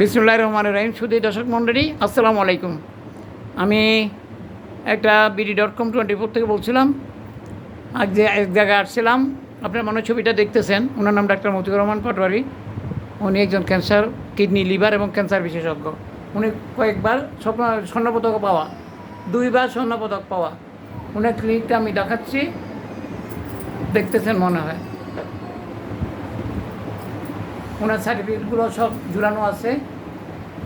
বিসমুল্লাহির রহমানির রহিম। সুধী দর্শক মণ্ডলী, আসসালামু আলাইকুম। আমি একটা BD.com24 থেকে বলছিলাম। আজ যে এক জায়গায় আসছিলাম, আপনার মনে ছবিটা দেখতেছেন, ওনার নাম ডাক্তার মতিউর রহমান পাটোয়ারি। উনি একজন ক্যান্সার, কিডনি, লিভার এবং ক্যান্সার বিশেষজ্ঞ। উনি কয়েকবার স্বর্ণপদক পাওয়া, 2বার স্বর্ণপদক পাওয়া। উনার ক্লিনিকটা আমি দেখাচ্ছি, দেখতেছেন মনে হয়। ওনার সার্টিফিকেটগুলো সব ঝুলানো আছে,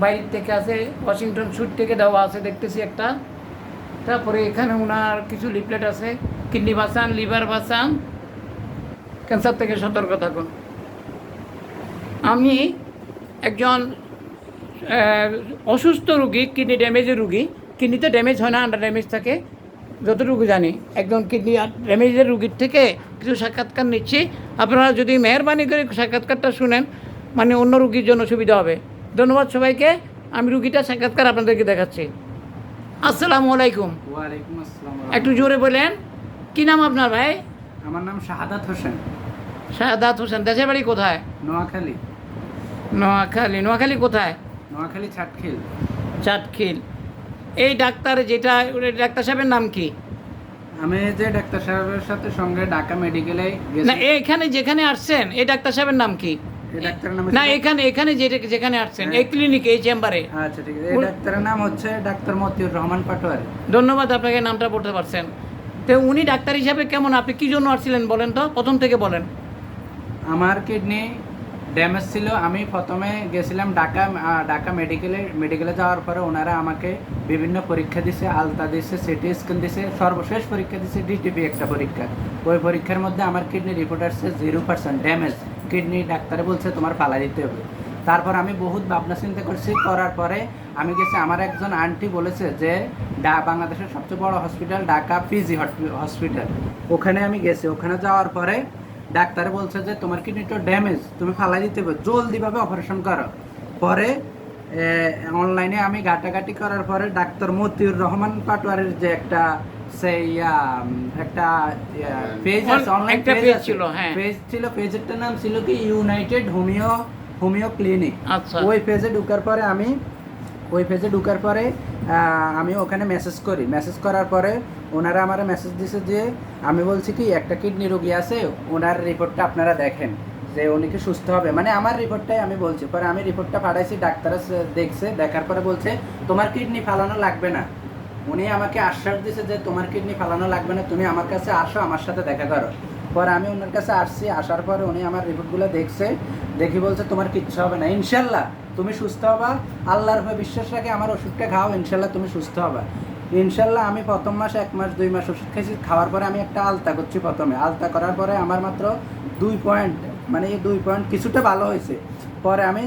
বাইরে থেকে আছে, ওয়াশিংটন সুট থেকে দেওয়া আছে দেখতেছি একটা। তারপরে এখানে ওনার কিছু লিফলেট আছে, কিডনি বাঁচান, লিভার বাঁচান, ক্যান্সার থেকে সতর্ক থাকুন। আমি একজন অসুস্থ রুগী, কিডনি ড্যামেজের রুগী। কিডনিতে ড্যামেজ হয় না, আন্ডার ড্যামেজ থাকে যতটুকু জানি। একজন কিডনি ড্যামেজের রুগীর থেকে কিছু সাক্ষাৎকার নিচ্ছি। আপনারা যদি মেহরবানি করে সাক্ষাৎকারটা শুনেন, মানে অন্য রুগীর জন্য সুবিধা হবে। ধন্যবাদ সবাইকে। আমি রুগীটার সাক্ষাৎকার আপনাদেরকে দেখাচ্ছি। আসসালামু আলাইকুম। ওয়ালাইকুম আসসালাম। একটু জোরে বলেন, কী নাম আপনার ভাই? আমার নাম শাহাদাত হোসেন। শাহাদাত হোসেন। দেশের বাড়ি কোথায়? নোয়াখালী। নোয়াখালী। নোয়াখালী কোথায়? নোয়াখালী চাটখিল। চাটখিল। এই ডাক্তার যেটা, ডাক্তার সাহেবের নাম কি? আমি যে ডাক্তার সাহেবের সাথে সঙ্গে ঢাকা মেডিকেলে না, গেছি। এখানে যেখানে আসছেন এই ডাক্তার সাহেবের নাম কি? এই ডাক্তারের নাম না, এখানে যেখানে আসছেন, এই ক্লিনিকে, এই চেম্বারে। আচ্ছা, ঠিক আছে। এই ডাক্তারের নাম হচ্ছে ডাক্তার মতিউর রহমান পাটোয়ারি। ধন্যবাদ, আপনাকে নামটা বলতে পারছেন। তো উনি ডাক্তার হিসাবে কেমন? আপনি কী জন্য আসছিলেন বলেন তো, প্রথম থেকে বলেন। আমার কিডনি ড্যামেজ ছিল। আমি প্রথমে গেছিলাম ঢাকা মেডিকেলে যাওয়ার পরে ওনারা আমাকে বিভিন্ন পরীক্ষা দিছে, আলতা দিছে, সিটি স্ক্যান দিছে, সর্বশেষ পরীক্ষা দিছে DTP একটা পরীক্ষা। ওই পরীক্ষার মধ্যে আমার কিডনি রিপোর্ট আসছে 0% ড্যামেজ কিডনি। ডাক্তারে বলছে তোমার ফালাই দিতে হবে। তারপর আমি বহুত ভাবনা চিন্তা করছি, করার পরে আমি গেছি, আমার একজন আন্টি বলেছে যে বাংলাদেশের সবচেয়ে বড় হসপিটাল ঢাকা PG হসপিটাল, ওখানে আমি গেছি। ওখানে যাওয়ার পরে ডাক্তার বলছে যে তোমার কিডনিটা ড্যামেজ, তুমি ফালাই দিতে হবে, জলদিভাবে অপারেশন করো। পরে অনলাইনে আমি ঘাটাঘাটি করার পরে ডাক্তার মতিউর রহমান পাটোয়ারির যে একটা পেজ আছে, অনলাইন পেজ ছিল, হ্যাঁ পেজ ছিল। পেজেরটার নাম ছিল কি ইউনাইটেড হোমিও ক্লিনিক। আচ্ছা। ওই পেজে ঢুকার পরে আমি ওখানে মেসেজ করার পরে ওনারা আমার মেসেজ দিছে যে আমি বলছি কি একটা কিডনি রোগী আছে, ওনার রিপোর্টটা আপনারা দেখেন যে উনি কি সুস্থ হবে, মানে আমার রিপোর্টটাই আমি বলছি। পরে আমি রিপোর্টটা পাঠাইছি, ডাক্তার দেখছে, দেখার পরে বলছে তোমার কিডনি ফালানো লাগবে না। উনি আমাকে আশ্বাস দিছে যে তোমার কিডনি ফালানো লাগবে না, তুমি আমার কাছে আসো, আমার সাথে দেখা করো। পরে আমি ওনার কাছে আসছি, আসার পরে উনি আমার রিপোর্টগুলো দেখি বলছে তোমার কিচ্ছু হবে না, ইনশাল্লাহ তুমি সুস্থ হবা, আল্লাহর উপরে বিশ্বাস রাখে আমার ওষুধটা খাও, ইনশাল্লাহ তুমি সুস্থ হবা। ইনশাল্লাহ আমি প্রথম মাস 1 মাস 2 মাস ওষুধ খাইছি। খাওয়ার পরে আমি একটা আলতা করছি প্রথমে। আলতা করার পরে আমার মাত্র 2 পয়েন্ট, মানে এই 2 পয়েন্ট কিছুটা ভালো হয়েছে। পরে আমি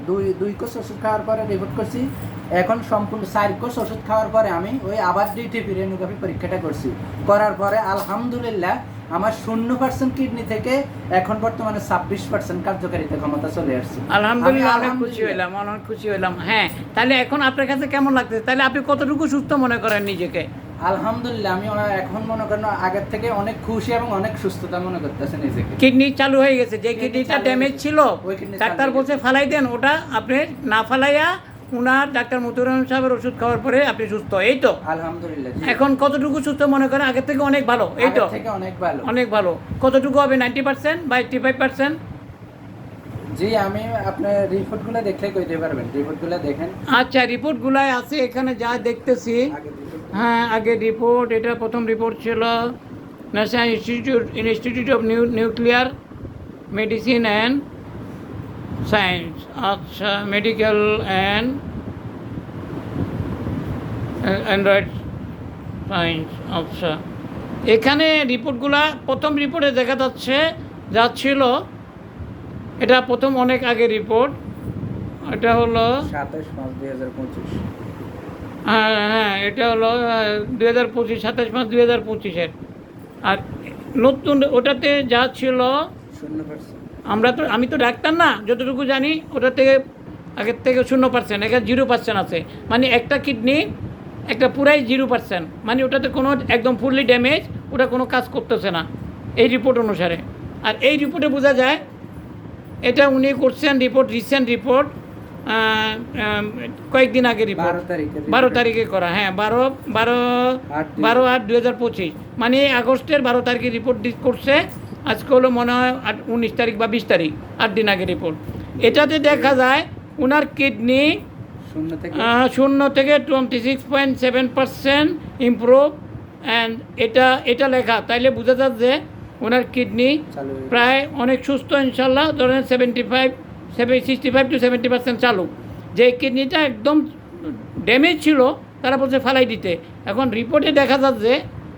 2 কোর্স ওষুধ খাওয়ার পরে রিপোর্ট করছি। এখন সম্পূর্ণ 4 কোর্স ওষুধ খাওয়ার পরে আমি ওই আবার DTP রেনোগ্রাফি পরীক্ষাটা করছি। করার পরে আলহামদুলিল্লাহ আমার 0% কিডনি থেকে এখন বর্তমানে 26% কার্যকারিতা ক্ষমতা চলে আসছে। আলহামদুলিল্লাহ, অনেক খুশি হইলাম। হ্যাঁ, তাহলে এখন আপনার কাছে কেমন লাগতেছে? তাহলে আপনি কতটুকু সুস্থ মনে করেন নিজেকে? আলহামদুলিল্লাহ, আমি এখন মনে করেন আগের থেকে অনেক খুশি এবং অনেক সুস্থতা মনে করতেছে নিজেকে। কিডনি চালু হয়ে গেছে, যে কিডনিটা ড্যামেজ ছিল ডাক্তার বলছে ফালাই দেন, ওটা আপনি না ফালাইয়া উনার ডাক্তার মতিউর রহমান সাহেবের ওষুধ খাওয়ার পরে আপনি সুস্থ, এই তো? আলহামদুলিল্লাহ। এখন কতটুকু সুস্থ মনে করেন? আগের থেকে অনেক ভালো, এই তো? থেকে অনেক ভালো। অনেক ভালো। কতটুকু হবে? 90% বা 85%? জি, আমি আপনার রিপোর্টগুলো দেখলে কইতে পারবেন। রিপোর্টগুলো দেখেন। আচ্ছা, রিপোর্টগুলাই আছে এখানে যা দেখতেছি। হ্যাঁ, আগে রিপোর্ট, এটা প্রথম রিপোর্ট ছিল national institute of nuclear medicine and science. আচ্ছা, মেডিকেল অ্যান্ড্রয়েড সায়েন্স। আচ্ছা, এখানে রিপোর্টগুলা প্রথম রিপোর্টে দেখা যাচ্ছিল, এটা প্রথম অনেক আগে রিপোর্ট। এটা হলো 27/5/2025। হ্যাঁ, এটা হলো 2025, 27/5/2025-এর। আর নতুন ওটাতে যা ছিল 0%। আমি তো ডাক্তার না, যতটুকু জানি ওটা থেকে আগের থেকে 0%, এখানে 0% আছে। মানে একটা কিডনি একটা পুরাই 0%, মানে ওটাতে কোনো একদম ফুললি ড্যামেজ, ওটা কোনো কাজ করতেছে না এই রিপোর্ট অনুসারে। আর এই রিপোর্টে বোঝা যায় এটা উনি করছেন রিপোর্ট, রিসেন্ট রিপোর্ট কয়েকদিন আগে রিপোর্ট 12 তারিখে করা, হ্যাঁ 12/8/2025, মানে আগস্টের 12 তারিখে রিপোর্ট করছে। আজকে হলো মনে হয় 19 তারিখ বা 20 তারিখ, 8 দিন আগে রিপোর্ট। এটাতে দেখা যায় ওনার কিডনি 0 থেকে 26.7% ইমপ্রুভ, অ্যান্ড এটা লেখা, তাইলে বোঝা যাচ্ছে যে ওনার কিডনি প্রায় অনেক সুস্থ ইনশাল্লাহ। ধরেন 65 to 70% চালু। যে কিডনিটা একদম ড্যামেজ ছিল তারা বলছে ফালাই দিতে, এখন রিপোর্টে দেখা যাচ্ছে,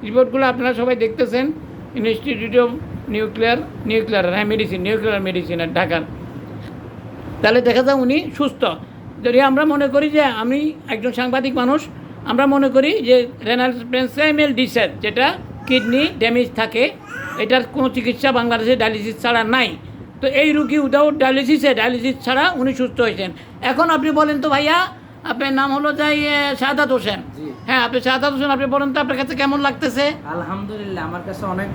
রিপোর্টগুলো আপনারা সবাই দেখতেছেন, ইনস্টিটিউট অফ নিউক্লিয়ার মেডিসিনের ঢাকার। তাহলে দেখা যায় উনি সুস্থ। যদি আমরা মনে করি যে, আমি একজন সাংবাদিক মানুষ, আমরা মনে করি যে রেনাল পেনসাইমেল ডিসের যেটা কিডনি ড্যামেজ থাকে, এটার কোনো চিকিৎসা বাংলাদেশে ডায়ালিসিস ছাড়া নাই। তো এই রুগী উইদাউট ডায়ালিসিস ছাড়া উনি সুস্থ হয়েছেন। এখন আপনি বলেন তো ভাইয়া, আপনার নাম হলো যাই শাহাদাত হোসেন, হ্যাঁ আপনি শাহাদাত হোসেন, আপনি বলেন তো আপনার কাছে কেমন লাগতেছে? আলহামদুলিল্লাহ, আমার কাছে অনেক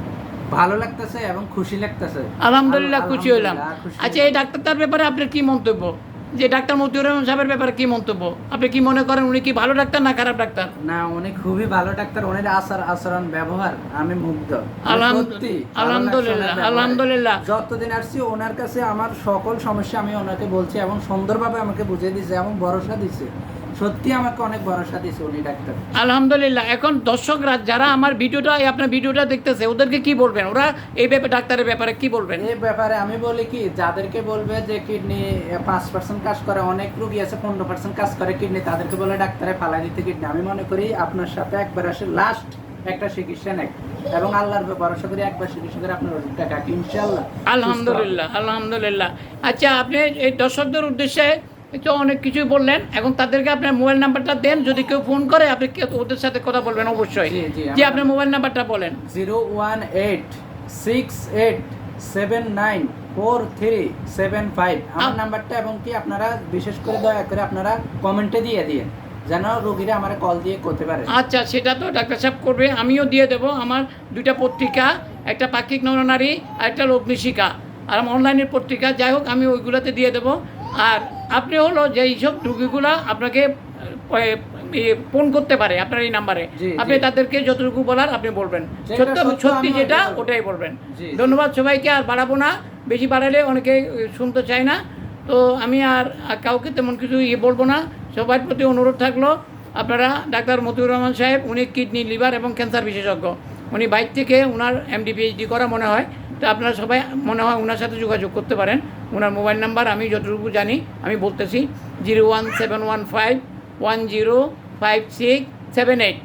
ভালো লাগতেছে এবং খুশি লাগতেছে। আলহামদুলিল্লাহ, খুশি হইলাম। আচ্ছা, এই ডাক্তারটার ব্যাপারে আপনার কি মন্তব্য? যে ডাক্তার মতিউর রহমান সাহেবের ব্যাপারে কি মন্তব্য? আপনি কি মনে করেন উনি কি ভালো ডাক্তার না খারাপ ডাক্তার? না, উনি খুবই ভালো ডাক্তার। ওনার আচরণ ব্যবহার আমি মুগ্ধ। আলহামদুলিল্লাহ। যতদিন আসছি ওনার কাছে আমার সকল সমস্যা আমি ওনাকে বলছি এবং সুন্দরভাবে আমাকে বুঝিয়ে দিয়েছে এবং ভরসা দিচ্ছে। সত্যি আমাকে অনেক ভরসা দিয়েছে উনি ডাক্তার। আলহামদুলিল্লাহ। এখন দর্শকরা যারা আমার আপনার ভিডিওটা দেখতেছে, ওদেরকে কি বলবেন? ওরা এই ব্যাপারে, ডাক্তারের ব্যাপারে কি বলবেন? এই ব্যাপারে আমি বলি কি, যাদেরকে বলবে যে কিডনি 5% কাজ করে, অনেক রোগী আছে 15% কাজ করে কিডনি, তাদেরকে বলে ডাক্তারে ফালাই দিতে কিডনি। আমি মনে করি আপনার সাথে একবার আসে লাস্ট একটা চিকিৎসা নেই এবং আল্লাহর ভরসা করে একবার চিকিৎসা করে আপনার ওষুধটা খাকি ইনশাআল্লাহ। আলহামদুলিল্লাহ। আচ্ছা, আপনি এই দর্শকদের উদ্দেশ্যে তো অনেক কিছুই বললেন, এখন তাদেরকে আপনার মোবাইল নাম্বারটা দেন, যদি কেউ ফোন করে আপনি ওদের সাথে কথা বলবেন অবশ্যই। জি, আপনার মোবাইল নাম্বারটা বলেন। 01868794375 আমার নাম্বারটা। এবং কি আপনারা বিশেষ করে দয়া করে আপনারা কমেন্টে দিয়ে দিন, যেন রোগীরা আমার কল দিয়ে করতে পারে। আচ্ছা, সেটা তো ডাক্তার সাহেব করবে, আমিও দিয়ে দেব। আমার 2টা পত্রিকা, একটা পাক্ষিক নরনারী আর একটা লোকনিশিকা, আর আমার অনলাইনের পত্রিকা, যাই হোক আমি ওইগুলোতে দিয়ে দেবো। আর আপনি হলো যে এইসব রুগীগুলা আপনাকে ফোন করতে পারে আপনার এই নাম্বারে, আপনি তাদেরকে যতটুকু বলার আপনি বলবেন, সত্যি যেটা ওটাই বলবেন। ধন্যবাদ সবাইকে, আর বাড়াবো না, বেশি বাড়ালে অনেকে শুনতে চায় না। তো আমি আর কাউকে তেমন কিছু বলবো না। সবার প্রতি অনুরোধ থাকলো, আপনারা ডাক্তার মতিউর রহমান সাহেব, উনি কিডনি, লিভার এবং ক্যান্সার বিশেষজ্ঞ। উনি বাইরে থেকে ওনার MD PhD করা মনে হয়। তো আপনারা সবাই মনে হয় ওনার সাথে যোগাযোগ করতে পারেন। ওনার মোবাইল নাম্বার আমি যতটুকু জানি আমি বলতেছি, 01715105678।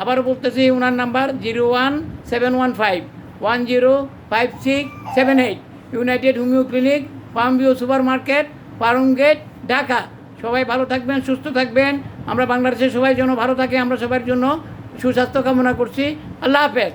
আবারও বলতেছি ওনার number 01715105678, united homeo clinic, farm view super market, farm gate, Dhaka. সবাই ভালো থাকবেন, সুস্থ থাকবেন। আমরা বাংলাদেশের সবাই যেন ভালো থাকে, আমরা সবার জন্য সুস্বাস্থ্য কামনা করছি। আল্লাহ হাফেজ।